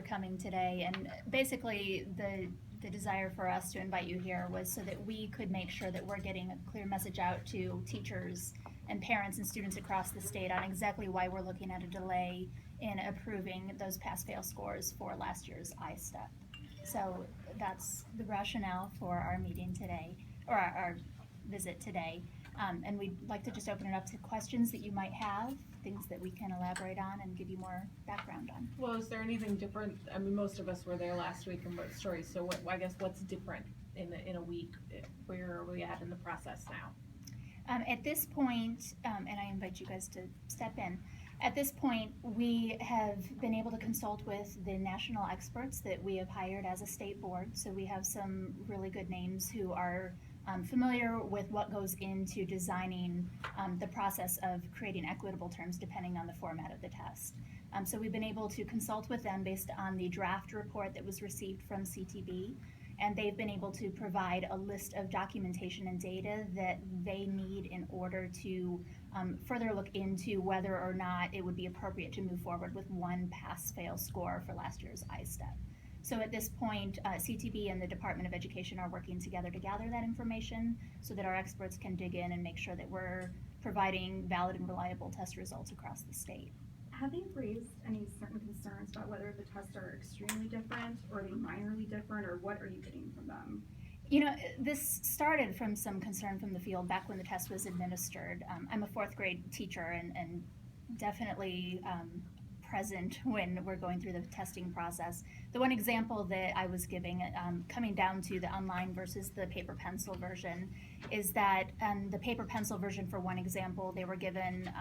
for coming today. And basically, the desire for us to invite you here was so that we could make sure that we're getting a clear message out to teachers and parents and students across the state on exactly why we're looking at a delay in approving those pass-fail scores for last year's ISTEP. So that's the rationale for our meeting today, or our visit today. And we'd like to just open it up to questions that you might have, things that we can elaborate on and give you more background on. Well, is there anything different? I mean, most of us were there last week and wrote stories, so I guess what's different in a week? Where are we at in the process now? At this point, and I invite you guys to step in, at this point, we have been able to consult with the national experts that we have hired as a state board. So we have some really good names who are familiar with what goes into designing the process of creating equitable terms depending on the format of the test. So we've been able to consult with them based on the draft report that was received from CTB, and they've been able to provide a list of documentation and data that they need in order to further look into whether or not it would be appropriate to move forward with one pass-fail score for last year's ISTEP. So at this point, CTB and the Department of Education are working together to gather that information so that our experts can dig in and make sure that we're providing valid and reliable test results across the state. Have they raised any certain concerns about whether the tests are extremely different or are they minorly different, or what are you getting from them? You know, this started from some concern from the field back when the test was administered. I'm a fourth grade teacher and definitely present when we're going through the testing process. The one example that I was giving, coming down to the online versus the paper pencil version, is that the paper pencil version, for one example, they were given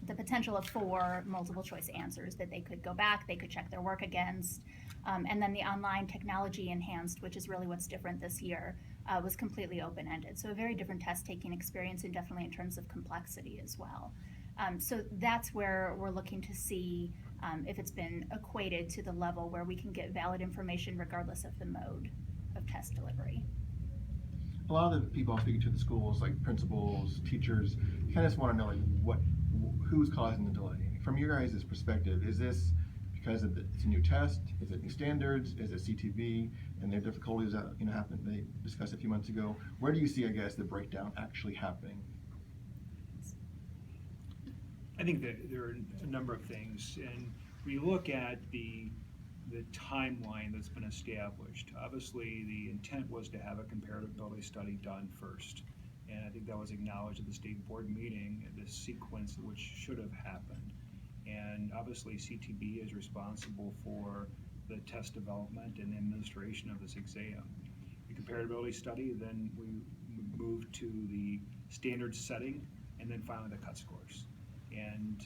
the potential of 4 multiple choice answers that they could go back, they could check their work against, and then the online technology enhanced, which is really what's different this year, was completely open-ended. So a very different test taking experience, and definitely in terms of complexity as well. So that's where we're looking to see if it's been equated to the level where we can get valid information regardless of the mode of test delivery. A lot of the people I'm speaking to at the schools, like principals, teachers, kind of just want to know like who's causing the delay. From your guys' perspective, is this because it's a new test? Is it new standards? Is it CTV and their difficulties that happened? They discussed a few months ago. Where do you see, I guess, the breakdown actually happening? I think that there are a number of things, and when you look at the timeline that's been established, obviously the intent was to have a comparability study done first, and I think that was acknowledged at the state board meeting, the sequence which should have happened. And obviously CTB is responsible for the test development and administration of this exam. The comparability study, then we moved to the standard setting, and then finally the cut scores. And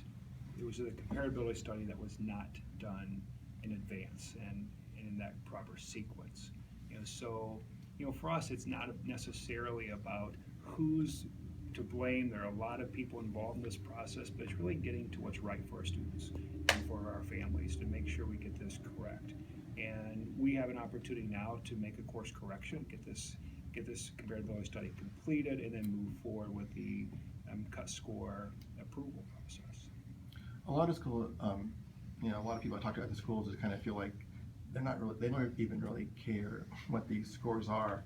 it was a comparability study that was not done in advance and in that proper sequence. So for us, it's not necessarily about who's to blame. There are a lot of people involved in this process, but it's really getting to what's right for our students and for our families to make sure we get this correct. And we have an opportunity now to make a course correction, get this comparability study completed, and then move forward with the cut score approval process. A lot of school, a lot of people I talk to at the schools just kind of feel like they don't even really care what these scores are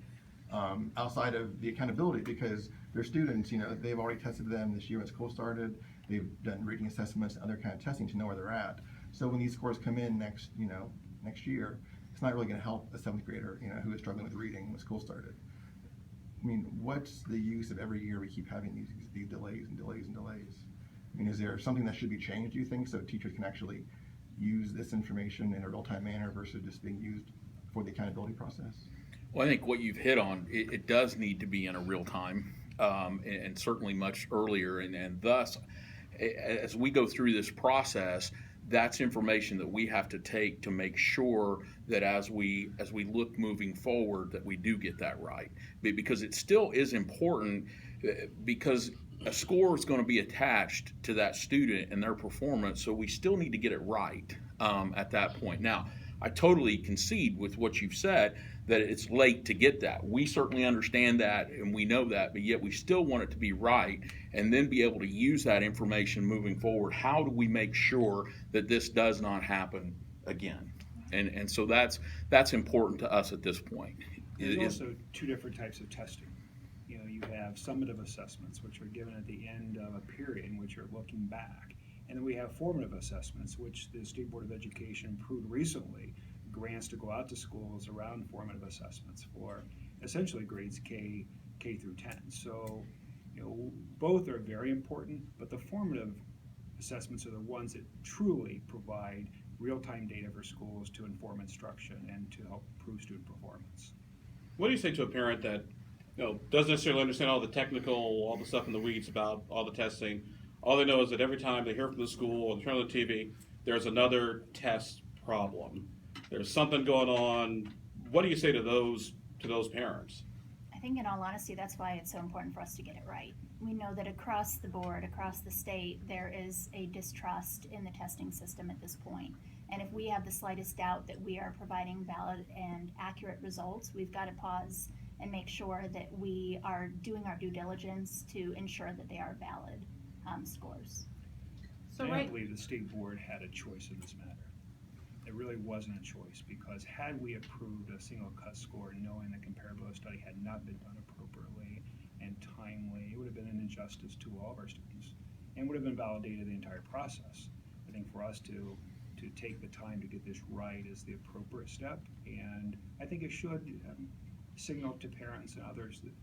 outside of the accountability, because their students, they've already tested them this year when school started. They've done reading assessments and other kind of testing to know where they're at. So when these scores come in next year, it's not really going to help a 7th grader, who is struggling with reading when school started. I mean, what's the use of every year we keep having these delays and delays and delays? I mean, is there something that should be changed, do you think, so teachers can actually use this information in a real-time manner versus just being used for the accountability process? Well, I think what you've hit on, it does need to be in a real time, and certainly much earlier, and thus, as we go through this process, that's information that we have to take to make sure that as we look moving forward, that we do get that right. Because it still is important, because a score is going to be attached to that student and their performance, so we still need to get it right at that point. Now, I totally concede with what you've said that it's late to get that. We certainly understand that and we know that, but yet we still want it to be right and then be able to use that information moving forward. How do we make sure that this does not happen again? And so that's important to us at this point. There's Is- also two different types of testing. You know, you have summative assessments, which are given at the end of a period in which you're looking back. And then we have formative assessments, which the State Board of Education approved recently, grants to go out to schools around formative assessments for essentially grades K through 10. So, you know, both are very important, but the formative assessments are the ones that truly provide real-time data for schools to inform instruction and to help improve student performance. What do you say to a parent that, you know, doesn't necessarily understand all the technical, all the stuff in the weeds about all the testing? All they know is that every time they hear from the school or they turn on the TV, there's another test problem. There's something going on. What do you say to those parents? I think in all honesty, that's why it's so important for us to get it right. We know that across the board, across the state, there is a distrust in the testing system at this point. And if we have the slightest doubt that we are providing valid and accurate results, we've got to pause and make sure that we are doing our due diligence to ensure that they are valid scores. So I right, don't believe the state board had a choice in this matter. It really wasn't a choice, because had we approved a single cut score knowing the comparability study had not been done appropriately and timely, it would have been an injustice to all of our students and would have invalidated the entire process. I think for us to take the time to get this right is the appropriate step, and I think it should signal to parents and others that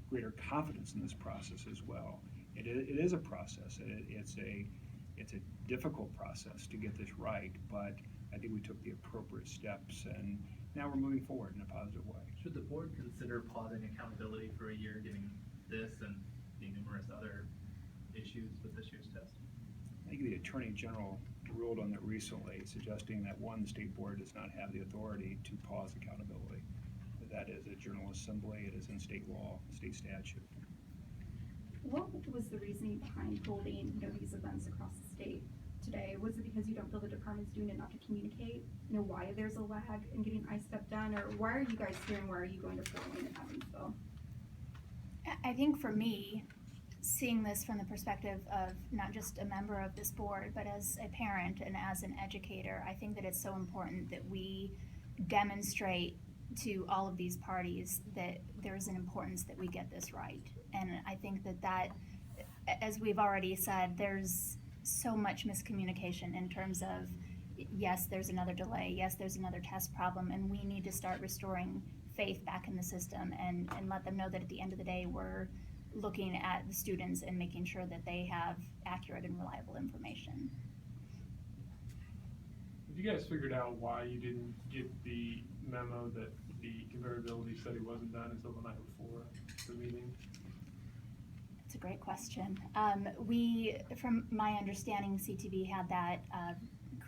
greater confidence in this process as well. It is a process. It's a difficult process to get this right, but I think we took the appropriate steps, and now we're moving forward in a positive way. Should the board consider pausing accountability for a year, given this and the numerous other issues with this year's test? I think the Attorney General ruled on that recently, suggesting that one, the state board does not have the authority to pause accountability. That is a General Assembly, it is in state law, state statute. What was the reasoning behind holding, these events across the state today? Was it because you don't feel the department's doing enough to communicate, why there's a lag in getting ISTEP done, or why are you guys here and why are you going to Fort Wayne and Evansville? I think for me, seeing this from the perspective of not just a member of this board, but as a parent and as an educator, I think that it's so important that we demonstrate to all of these parties that there's an importance that we get this right. And I think that, as we've already said, there's so much miscommunication in terms of, yes, there's another delay, yes, there's another test problem, and we need to start restoring faith back in the system and let them know that at the end of the day, we're looking at the students and making sure that they have accurate and reliable information. Have you guys figured out why you didn't get the memo that the comparability study wasn't done until the night before the meeting? It's a great question. We, from my understanding, CTV had that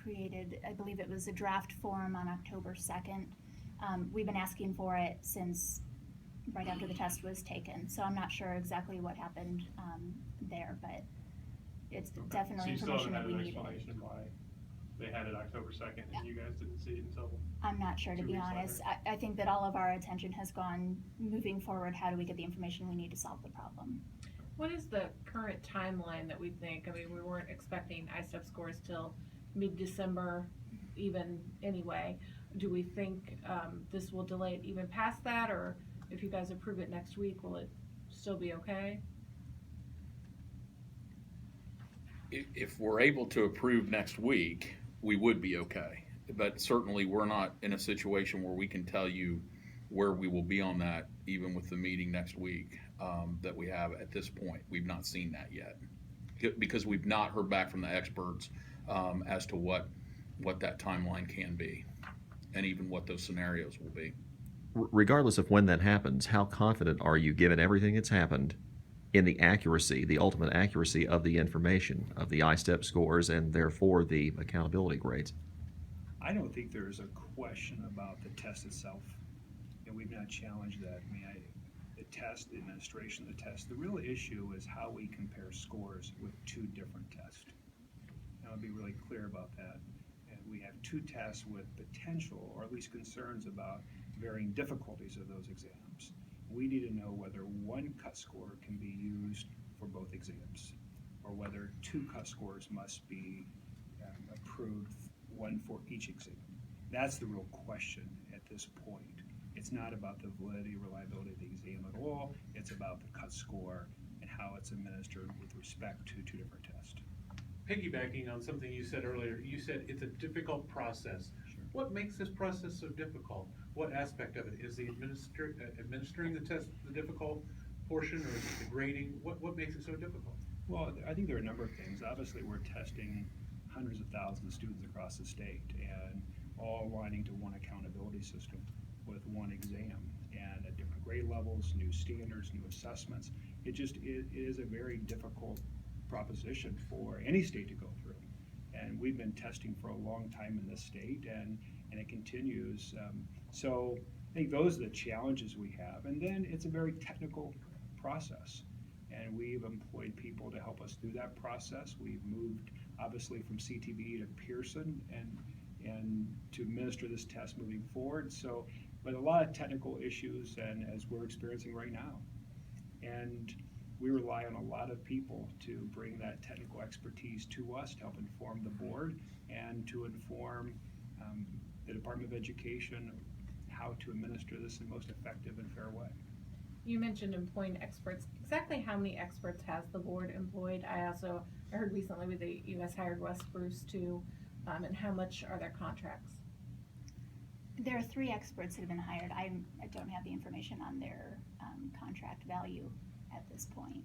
created, I believe it was a draft form on October 2nd. We've been asking for it since right after the test was taken, so I'm not sure exactly what happened there, but it's definitely information that we needed. So you still haven't had an explanation why they had it October 2nd and you guys didn't see it until? I'm not sure, to 2 be weeks honest. later? I think that all of our attention has gone moving forward. How do we get the information we need to solve the problem? what is the current timeline that we think? I mean, we weren't expecting ISTEP scores till mid-December even anyway. Do we think this will delay it even past that, or if you guys approve it next week, will it still be okay? If we're able to approve next week, we would be okay. But certainly, we're not in a situation where we can tell you where we will be on that, even with the meeting next week that we have at this point. We've not seen that yet, because we've not heard back from the experts as to what that timeline can be, and even what those scenarios will be. Regardless of when that happens, how confident are you, given everything that's happened, in the accuracy, the ultimate accuracy of the information, of the ISTEP scores, and therefore the accountability grades? I don't think there's a question about the test itself, and we've not challenged that. I mean, the test, the administration of the test, the real issue is how we compare scores with two different tests. And I'll be really clear about that. And we have two tests with potential, or at least concerns about varying difficulties of those exams. We need to know whether one cut score can be used for both exams, or whether two cut scores must be approved, one for each exam. That's the real question at this point. It's not about the validity, reliability of the exam at all. It's about the cut score and how it's administered with respect to two different tests. Piggybacking on something you said earlier, you said it's a difficult process. Sure. What makes this process so difficult? What aspect of it? Is the administering the test the difficult portion, or is it the grading? What makes it so difficult? Well, I think there are a number of things. Obviously, we're testing hundreds of thousands of students across the state, and all aligning to one accountability system with one exam, and at different grade levels, new standards, new assessments. It is a very difficult proposition for any state to go through. And we've been testing for a long time in this state, and it continues. So I think those are the challenges we have. And then it's a very technical process. And we've employed people to help us through that process. We've moved, obviously, from CTV to Pearson and to administer this test moving forward. So, but a lot of technical issues, and as we're experiencing right now. And we rely on a lot of people to bring that technical expertise to us to help inform the board and to inform the Department of Education how to administer this in the most effective and fair way. You mentioned employing experts. Exactly how many experts has the board employed? I heard recently that you guys hired Wes Bruce too, and how much are their contracts? There are 3 experts that have been hired. I don't have the information on their contract value at this point.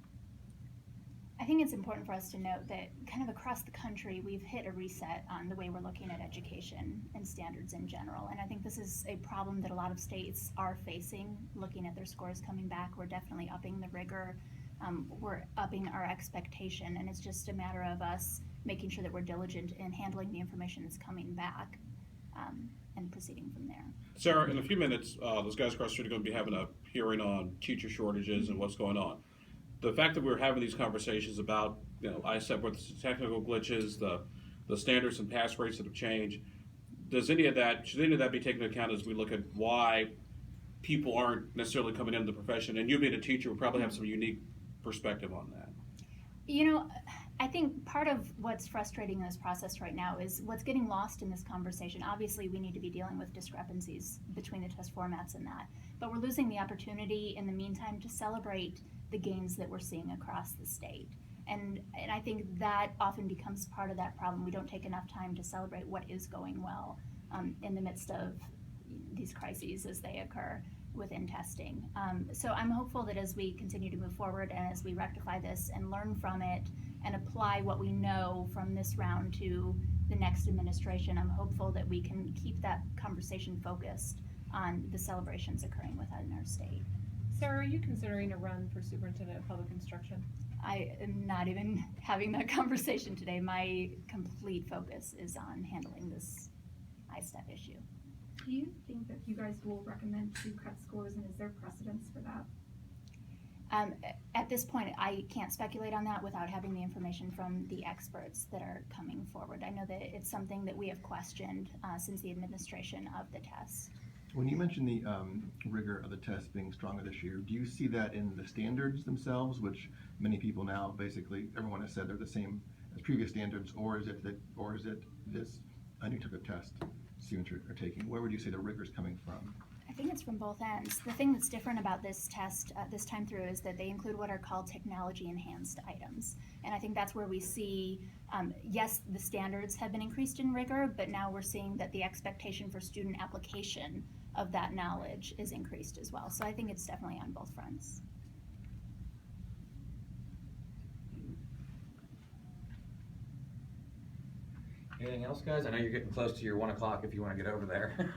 I think it's important for us to note that kind of across the country, we've hit a reset on the way we're looking at education and standards in general. And I think this is a problem that a lot of states are facing, looking at their scores coming back. We're definitely upping the rigor. We're upping our expectation, and it's just a matter of us making sure that we're diligent in handling the information that's coming back and proceeding from there. Sarah, in a few minutes, those guys across the street are going to be having a hearing on teacher shortages and what's going on. The fact that we're having these conversations about, ISTEP with technical glitches, the standards and pass rates that have changed, should any of that be taken into account as we look at why people aren't necessarily coming into the profession? And you being a teacher would probably have some unique perspective on that. I think part of what's frustrating in this process right now is what's getting lost in this conversation. Obviously, we need to be dealing with discrepancies between the test formats and that, but we're losing the opportunity in the meantime to celebrate the gains that we're seeing across the state. And I think that often becomes part of that problem. We don't take enough time to celebrate what is going well in the midst of these crises as they occur within testing. So I'm hopeful that as we continue to move forward and as we rectify this and learn from it and apply what we know from this round to the next administration, I'm hopeful that we can keep that conversation focused on the celebrations occurring within our state. Sarah, are you considering a run for superintendent of public instruction? I am not even having that conversation today. My complete focus is on handling this ISTEP issue. Do you think that you guys will recommend to cut scores, and is there precedence for that? At this point, I can't speculate on that without having the information from the experts that are coming forward. I know that it's something that we have questioned since the administration of the test. When you mentioned the rigor of the test being stronger this year, do you see that in the standards themselves, which many people now, basically everyone has said they're the same as previous standards, or is it this new type of test students are taking? Where would you say the rigor is coming from? I think it's from both ends. The thing that's different about this test this time through is that they include what are called technology enhanced items. And I think that's where we see, yes, the standards have been increased in rigor, but now we're seeing that the expectation for student application of that knowledge is increased as well. So I think it's definitely on both fronts. Anything else, guys? I know you're getting close to your 1 o'clock if you want to get over there.